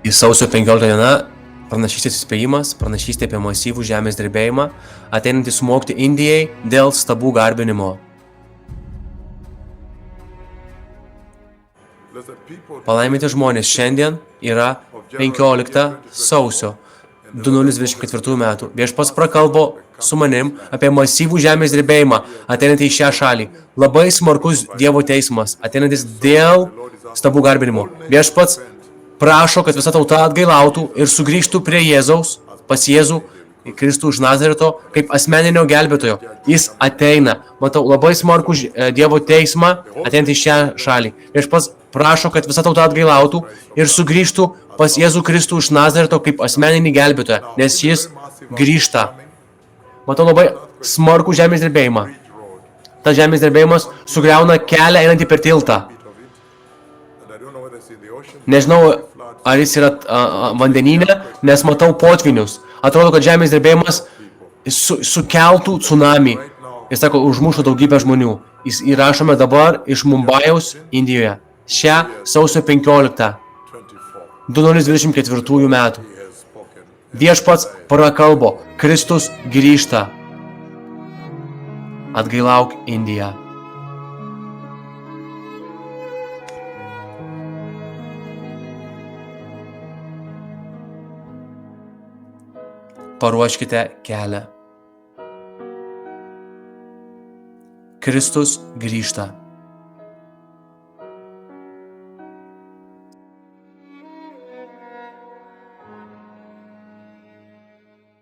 Į sausio 15 dieną pranašystės įspėjimas, pranašystė apie masyvų žemės drebėjimą, ateinantį smogti Indijai dėl stabų garbinimo. Palaiminti žmonės šiandien yra 15 sausio 2024 metų. Viešpats prakalbo su manim apie masyvų žemės drebėjimą ateinantį į šią šalį. Labai smarkus Dievo teismas ateinantis dėl stabų garbinimo. Viešpats prašo, kad visa tauta atgailautų ir sugrįžtų prie Jėzaus, pas Jėzų, Kristų iš Nazareto, kaip asmeninio gelbėtojo. Jis ateina. Matau labai smarkų Dievo teismą ateinantį į šią šalį. Viešpats prašo, kad visa tauta atgailautų ir sugrįžtų pas Jėzų Kristų iš Nazareto kaip asmeninį gelbėtoją, nes jis grįžta. Matau labai smarkų žemės drebėjimą. Tas žemės drebėjimas sugriauna kelią einantį per tiltą. Nežinau, ar jis yra vandenyne, nes matau potvinius. Atrodo, kad žemės drebėjimas sukeltų tsunami. Jis sako, užmušo daugybę žmonių. Jis įrašome dabar iš Mumbajaus, Indijoje. Šią sausio 15, 2024 metų. Viešpats prakalbo, Kristus grįžta. Atgailauk Indiją. Paruoškite kelią. Kristus grįžta.